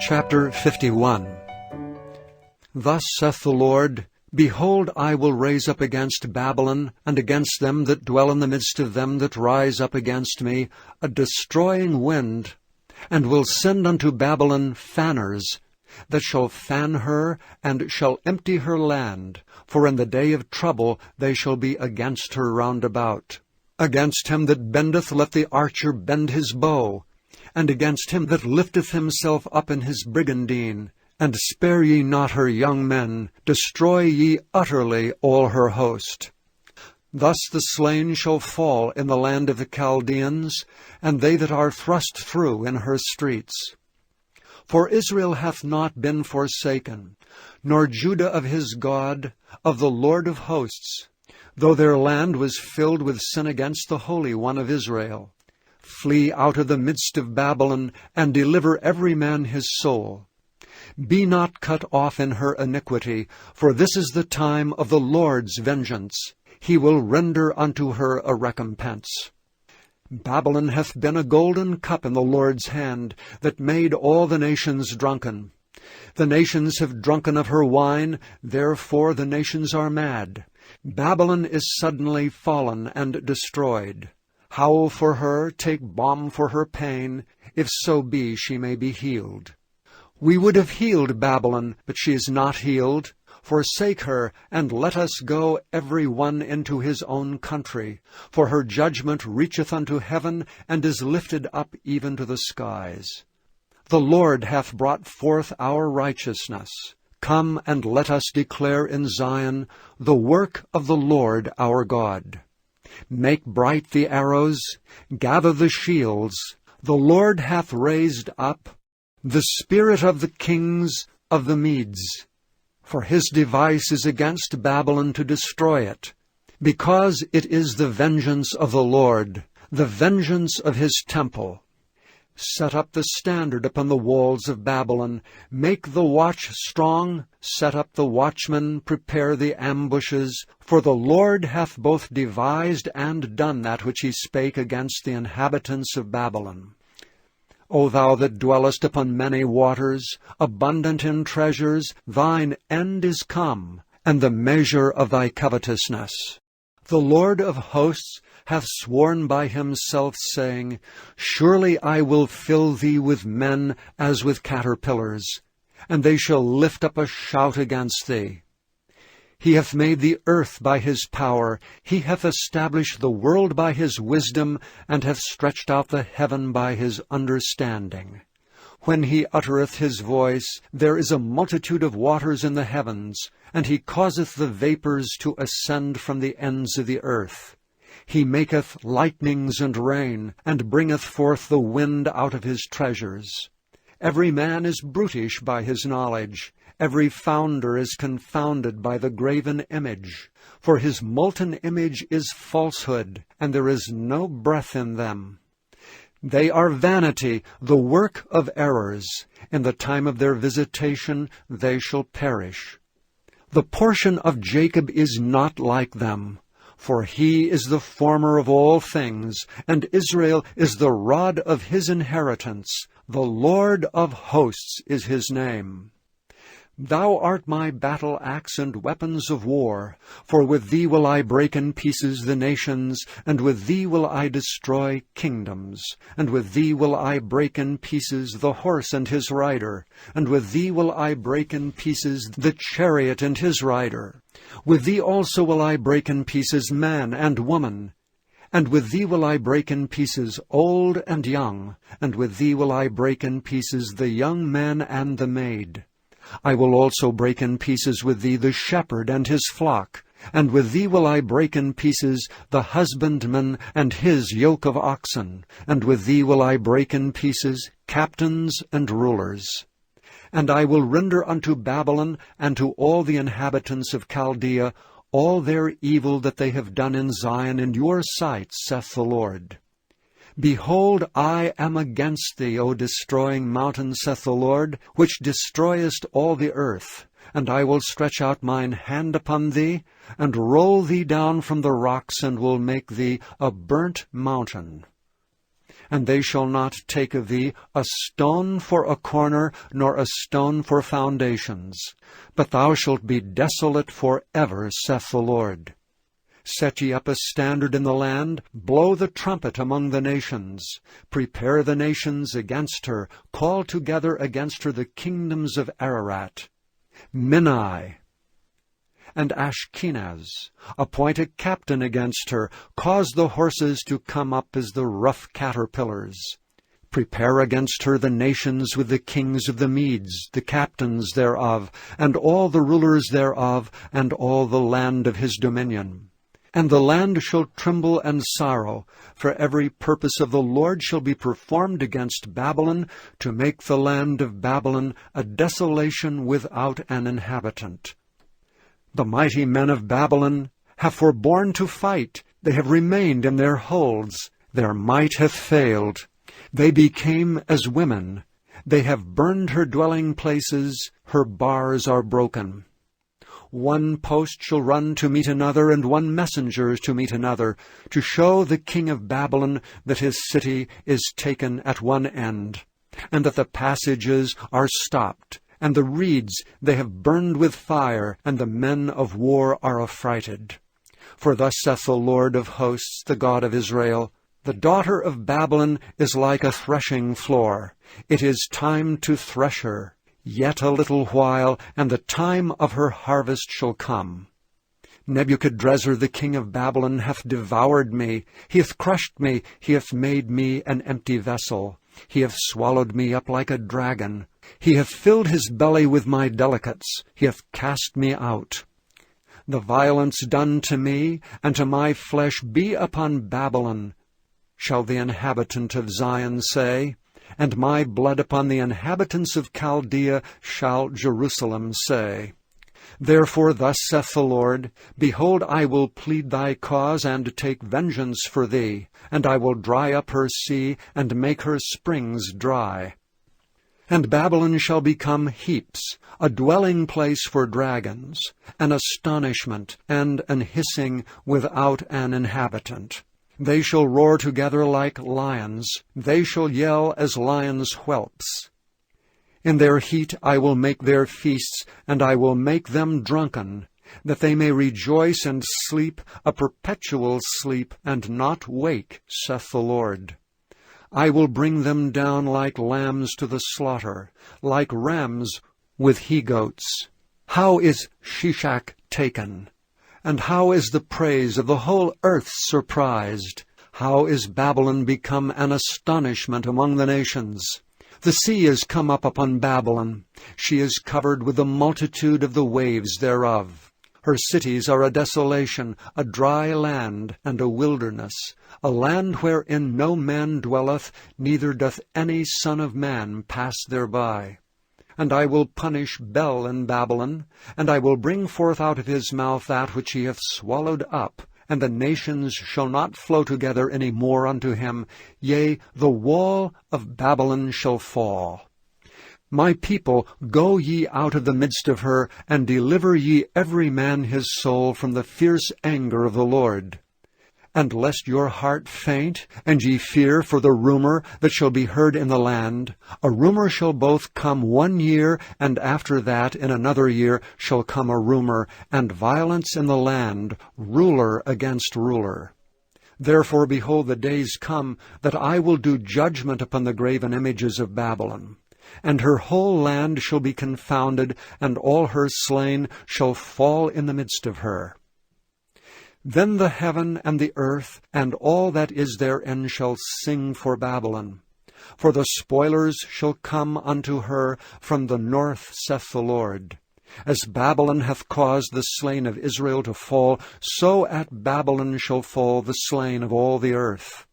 Chapter 51. Thus saith the Lord, Behold, I will raise up against Babylon, and against them that dwell in the midst of them that rise up against me, a destroying wind, and will send unto Babylon fanners, that shall fan her, and shall empty her land, for in the day of trouble they shall be against her round about. Against him that bendeth let the archer bend his bow, and against him that lifteth himself up in his brigandine. And spare ye not her young men, destroy ye utterly all her host. Thus the slain shall fall in the land of the Chaldeans, and they that are thrust through in her streets. For Israel hath not been forsaken, nor Judah of his God, of the Lord of hosts, though their land was filled with sin against the Holy One of Israel. Flee out of the midst of Babylon, and deliver every man his soul. Be not cut off in her iniquity, for this is the time of the Lord's vengeance. He will render unto her a recompense. Babylon hath been a golden cup in the Lord's hand, that made all the nations drunken. The nations have drunken of her wine, therefore the nations are mad. Babylon is suddenly fallen and destroyed. Howl for her, take balm for her pain, if so be she may be healed. We would have healed Babylon, but she is not healed. Forsake her, and let us go every one into his own country. For her judgment reacheth unto heaven, and is lifted up even to the skies. The Lord hath brought forth our righteousness. Come, and let us declare in Zion the work of the Lord our God. Make bright the arrows, gather the shields. The Lord hath raised up the spirit of the kings of the Medes. For his device is against Babylon to destroy it, because it is the vengeance of the Lord, the vengeance of his temple. Set up the standard upon the walls of Babylon. Make the watch strong. Set up the watchmen. Prepare the ambushes. For the Lord hath both devised and done that which he spake against the inhabitants of Babylon. O thou that dwellest upon many waters, abundant in treasures, thine end is come, and the measure of thy covetousness. The Lord of hosts hath sworn by himself, saying, Surely I will fill thee with men as with caterpillars, and they shall lift up a shout against thee. He hath made the earth by his power, he hath established the world by his wisdom, and hath stretched out the heaven by his understanding. When he uttereth his voice, there is a multitude of waters in the heavens, and he causeth the vapors to ascend from the ends of the earth. He maketh lightnings and rain, and bringeth forth the wind out of his treasures. Every man is brutish by his knowledge. Every founder is confounded by the graven image. For his molten image is falsehood, and there is no breath in them. They are vanity, the work of errors. In the time of their visitation they shall perish. The portion of Jacob is not like them, for he is the former of all things, and Israel is the rod of his inheritance. The Lord of hosts is his name. Thou art my battle-axe and weapons of war, for with thee will I break in pieces the nations, and with thee will I destroy kingdoms, and with thee will I break in pieces the horse and his rider, and with thee will I break in pieces the chariot and his rider. With thee also will I break in pieces man and woman, and with thee will I break in pieces old and young, and with thee will I break in pieces the young man and the maid. I will also break in pieces with thee the shepherd and his flock, and with thee will I break in pieces the husbandman and his yoke of oxen, and with thee will I break in pieces captains and rulers. And I will render unto Babylon and to all the inhabitants of Chaldea all their evil that they have done in Zion in your sight, saith the Lord. Behold, I am against thee, O destroying mountain, saith the Lord, which destroyest all the earth. And I will stretch out mine hand upon thee, and roll thee down from the rocks, and will make thee a burnt mountain. and they shall not take of thee a stone for a corner, nor a stone for foundations. But thou shalt be desolate for ever, saith the Lord. Set ye up a standard in the land, blow the trumpet among the nations. Prepare the nations against her, call together against her the kingdoms of Ararat, Minai, and Ashkenaz. Appoint a captain against her, cause the horses to come up as the rough caterpillars. Prepare against her the nations with the kings of the Medes, the captains thereof, and all the rulers thereof, and all the land of his dominion. And the land shall tremble and sorrow, for every purpose of the Lord shall be performed against Babylon, to make the land of Babylon a desolation without an inhabitant. The mighty men of Babylon have forborne to fight, they have remained in their holds, their might hath failed. They became as women, they have burned her dwelling places, her bars are broken. One post shall run to meet another, and one messenger to meet another, to show the king of Babylon that his city is taken at one end, and that the passages are stopped, and the reeds they have burned with fire, and the men of war are affrighted. For thus saith the Lord of hosts, the God of Israel, the daughter of Babylon is like a threshing floor. It is time to thresh her. Yet a little while, and the time of her harvest shall come. Nebuchadrezzar the king of Babylon hath devoured me. He hath crushed me. He hath made me an empty vessel. He hath swallowed me up like a dragon. He hath filled his belly with my delicates. He hath cast me out. The violence done to me and to my flesh be upon Babylon, shall the inhabitant of Zion say, and my blood upon the inhabitants of Chaldea shall Jerusalem say. Therefore thus saith the Lord, Behold, I will plead thy cause, and take vengeance for thee, and I will dry up her sea, and make her springs dry. And Babylon shall become heaps, a dwelling place for dragons, an astonishment, and an hissing without an inhabitant. They shall roar together like lions, they shall yell as lions' whelps. In their heat I will make their feasts, and I will make them drunken, that they may rejoice and sleep a perpetual sleep, and not wake, saith the Lord. I will bring them down like lambs to the slaughter, like rams with he-goats. How is Shishak taken? And how is the praise of the whole earth surprised? How is Babylon become an astonishment among the nations? The sea is come up upon Babylon. She is covered with the multitude of the waves thereof. Her cities are a desolation, a dry land, and a wilderness, a land wherein no man dwelleth, neither doth any son of man pass thereby. And I will punish Bel in Babylon, and I will bring forth out of his mouth that which he hath swallowed up, and the nations shall not flow together any more unto him. Yea, the wall of Babylon shall fall. My people, go ye out of the midst of her, and deliver ye every man his soul from the fierce anger of the Lord. And lest your heart faint, and ye fear for the rumor that shall be heard in the land, a rumor shall both come 1 year, and after that in another year shall come a rumor, and violence in the land, ruler against ruler. Therefore, behold, the days come that I will do judgment upon the graven images of Babylon. And her whole land shall be confounded, and all her slain shall fall in the midst of her. Then the heaven and the earth and all that is therein shall sing for Babylon. For the spoilers shall come unto her from the north, saith the Lord. As Babylon hath caused the slain of Israel to fall, so at Babylon shall fall the slain of all the earth.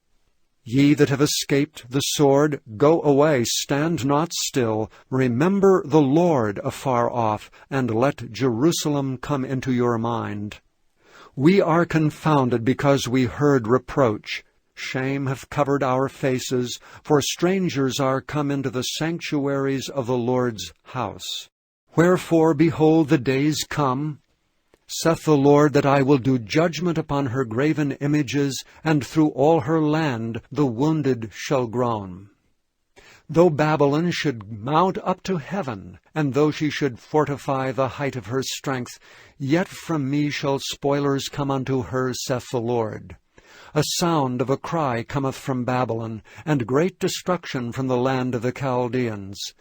Ye that have escaped the sword, go away, stand not still. Remember the Lord afar off, and let Jerusalem come into your mind. We are confounded because we heard reproach. Shame hath covered our faces, for strangers are come into the sanctuaries of the Lord's house. Wherefore, behold, the days come, Saith the Lord, that I will do judgment upon her graven images, and through all her land the wounded shall groan. Though Babylon should mount up to heaven, and though she should fortify the height of her strength, yet from me shall spoilers come unto her, saith the Lord. A sound of a cry cometh from Babylon, and great destruction from the land of the Chaldeans.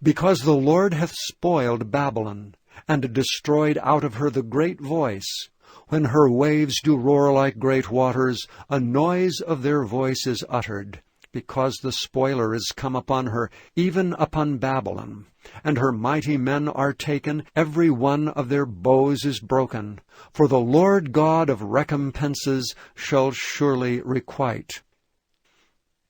Because the Lord hath spoiled Babylon, and destroyed out of her the great voice. When her waves do roar like great waters, a noise of their voice is uttered. Because the spoiler is come upon her, even upon Babylon. And her mighty men are taken, every one of their bows is broken. For the Lord God of recompenses shall surely requite.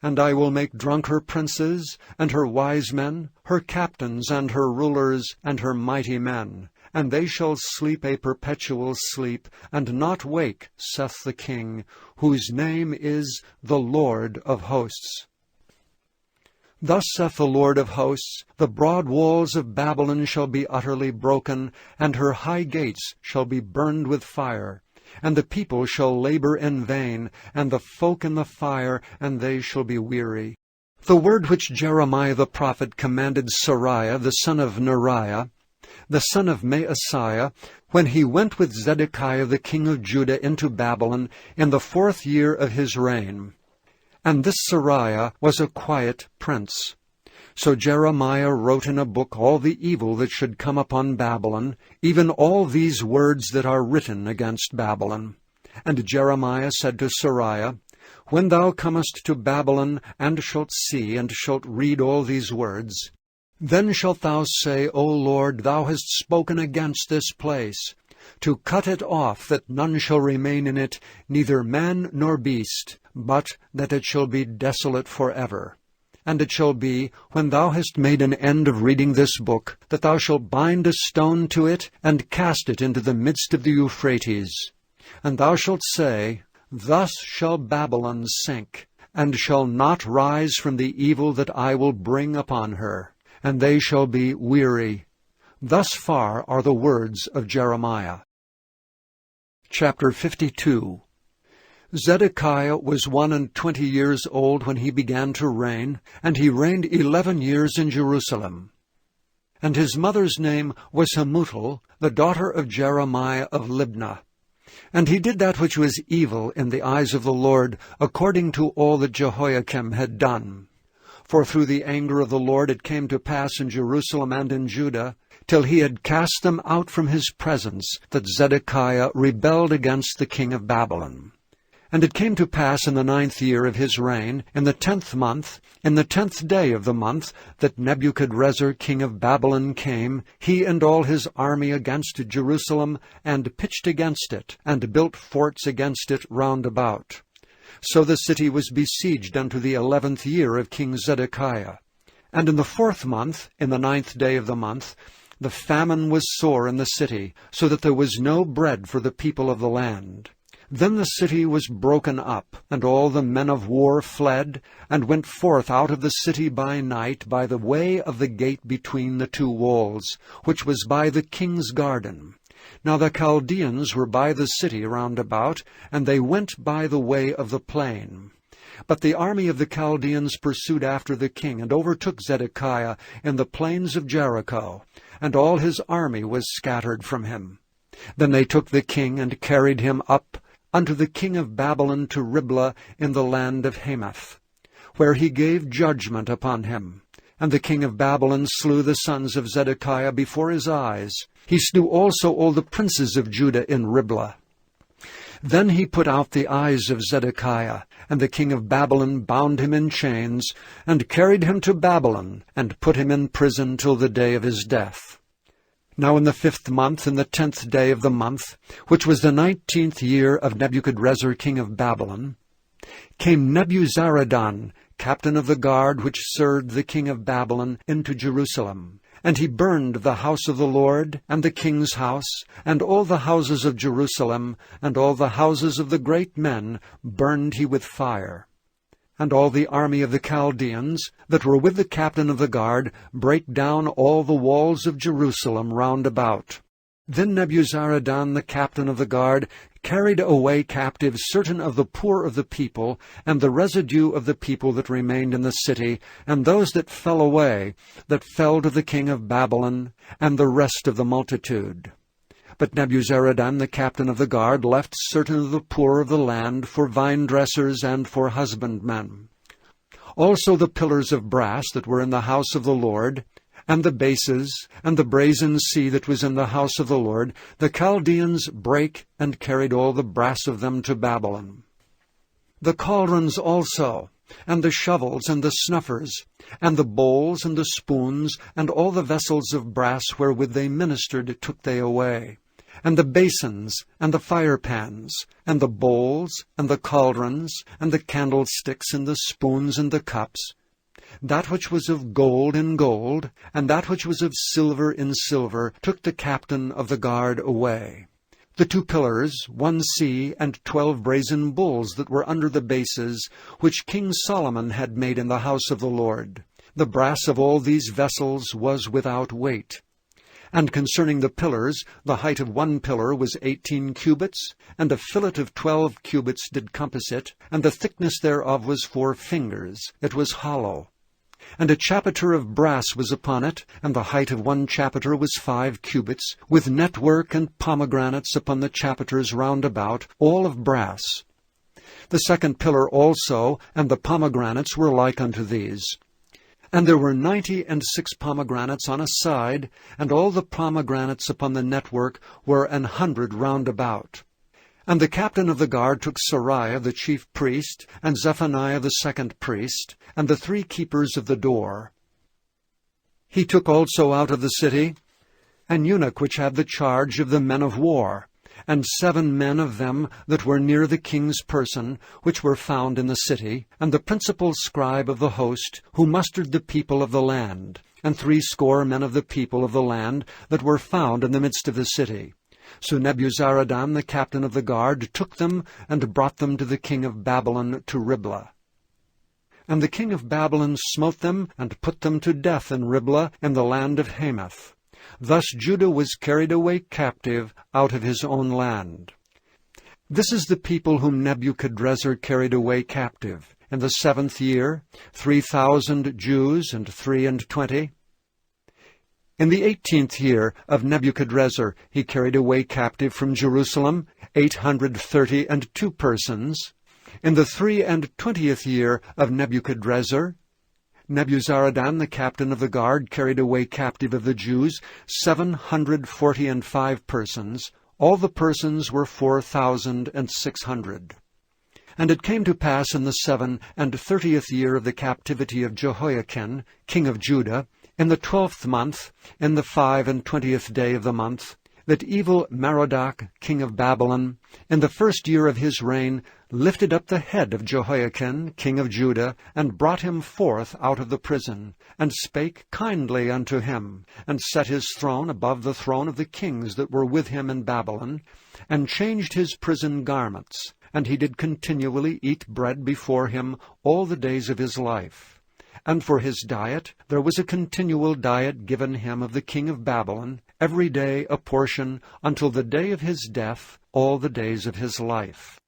And I will make drunk her princes, and her wise men, her captains, and her rulers, and her mighty men. And they shall sleep a perpetual sleep, and not wake, saith the King, whose name is the Lord of hosts. Thus saith the Lord of hosts, the broad walls of Babylon shall be utterly broken, and her high gates shall be burned with fire. And the people shall labor in vain, and the folk in the fire, and they shall be weary. The word which Jeremiah the prophet commanded Seraiah the son of Neriah, the son of Maaseiah, when he went with Zedekiah the king of Judah into Babylon in the 4th year of his reign. And this Seraiah was a quiet prince. So Jeremiah wrote in a book all the evil that should come upon Babylon, even all these words that are written against Babylon. And Jeremiah said to Seraiah, When thou comest to Babylon, and shalt see, and shalt read all these words, then shalt thou say, O Lord, thou hast spoken against this place, to cut it off, that none shall remain in it, neither man nor beast, but that it shall be desolate forever. And it shall be, when thou hast made an end of reading this book, that thou shalt bind a stone to it, and cast it into the midst of the Euphrates. And thou shalt say, Thus shall Babylon sink, and shall not rise from the evil that I will bring upon her, and they shall be weary. Thus far are the words of Jeremiah. Chapter 52. Zedekiah was 21 years old when he began to reign, and he reigned 11 years in Jerusalem. And his mother's name was Hamutal, the daughter of Jeremiah of Libnah. And he did that which was evil in the eyes of the Lord, according to all that Jehoiakim had done. For through the anger of the Lord it came to pass in Jerusalem and in Judah, till he had cast them out from his presence, that Zedekiah rebelled against the king of Babylon. And it came to pass in the 9th year of his reign, in the 10th month, in the 10th day of the month, that Nebuchadrezzar king of Babylon came, he and all his army against Jerusalem, and pitched against it, and built forts against it round about. So the city was besieged unto the 11th year of King Zedekiah. And in the 4th month, in the 9th day of the month, the famine was sore in the city, so that there was no bread for the people of the land. Then the city was broken up, and all the men of war fled, and went forth out of the city by night by the way of the gate between the two walls, which was by the king's garden. Now the Chaldeans were by the city round about, and they went by the way of the plain. But the army of the Chaldeans pursued after the king, and overtook Zedekiah in the plains of Jericho, and all his army was scattered from him. Then they took the king, and carried him up unto the king of Babylon to Riblah in the land of Hamath, where he gave judgment upon him. And the king of Babylon slew the sons of Zedekiah before his eyes. He slew also all the princes of Judah in Riblah. Then he put out the eyes of Zedekiah, and the king of Babylon bound him in chains, and carried him to Babylon, and put him in prison till the day of his death. Now in the 5th month, in the 10th day of the month, which was the 19th year of Nebuchadrezzar king of Babylon, came Nebuzaradan, captain of the guard which served the king of Babylon, into Jerusalem. And he burned the house of the Lord, and the king's house, and all the houses of Jerusalem, and all the houses of the great men burned he with fire. And all the army of the Chaldeans, that were with the captain of the guard, brake down all the walls of Jerusalem round about. Then Nebuzaradan the captain of the guard carried away captive certain of the poor of the people, and the residue of the people that remained in the city, and those that fell away, that fell to the king of Babylon, and the rest of the multitude. But Nebuzaradan the captain of the guard left certain of the poor of the land for vine-dressers and for husbandmen. Also the pillars of brass that were in the house of the Lord, and the bases, and the brazen sea that was in the house of the Lord, the Chaldeans brake and carried all the brass of them to Babylon. The cauldrons also, and the shovels, and the snuffers, and the bowls, and the spoons, and all the vessels of brass wherewith they ministered took they away, and the basins, and the firepans, and the bowls, and the cauldrons, and the candlesticks, and the spoons, and the cups, that which was of gold in gold, and that which was of silver in silver, took the captain of the guard away. The 2 pillars, 1 sea, and 12 brazen bulls that were under the bases, which King Solomon had made in the house of the Lord. The brass of all these vessels was without weight. And concerning the pillars, the height of 1 pillar was 18 cubits, and a fillet of 12 cubits did compass it, and the thickness thereof was 4 fingers. It was hollow. And a chapiter of brass was upon it, and the height of 1 chapiter was 5 cubits, with network and pomegranates upon the chapiters round about, all of brass. The 2nd pillar also, and the pomegranates were like unto these. And there were 96 pomegranates on a side, and all the pomegranates upon the network were 100 round about. And the captain of the guard took Seraiah the chief priest, and Zephaniah the 2nd priest, and the 3 keepers of the door. He took also out of the city an eunuch which had the charge of the men of war, and 7 men of them that were near the king's person, which were found in the city, and the principal scribe of the host, who mustered the people of the land, and 60 men of the people of the land that were found in the midst of the city. So Nebuzaradan the captain of the guard took them, and brought them to the king of Babylon to Riblah. And the king of Babylon smote them, and put them to death in Riblah, in the land of Hamath. Thus Judah was carried away captive out of his own land. This is the people whom Nebuchadrezzar carried away captive. In the 7th year, 3,000 Jews and 23. In the 18th year of Nebuchadrezzar he carried away captive from Jerusalem 832 persons. In the 23 year of Nebuchadrezzar, Nebuzaradan the captain of the guard carried away captive of the Jews 745 persons. All the persons were 4,600. And it came to pass in the 37th year of the captivity of Jehoiachin, king of Judah, in the 12th month, in the 25th day of the month, that evil Merodach, king of Babylon, in the 1st year of his reign, lifted up the head of Jehoiachin, king of Judah, and brought him forth out of the prison, and spake kindly unto him, and set his throne above the throne of the kings that were with him in Babylon, and changed his prison garments, and he did continually eat bread before him all the days of his life. And for his diet there was a continual diet given him of the king of Babylon, every day a portion, until the day of his death, all the days of his life.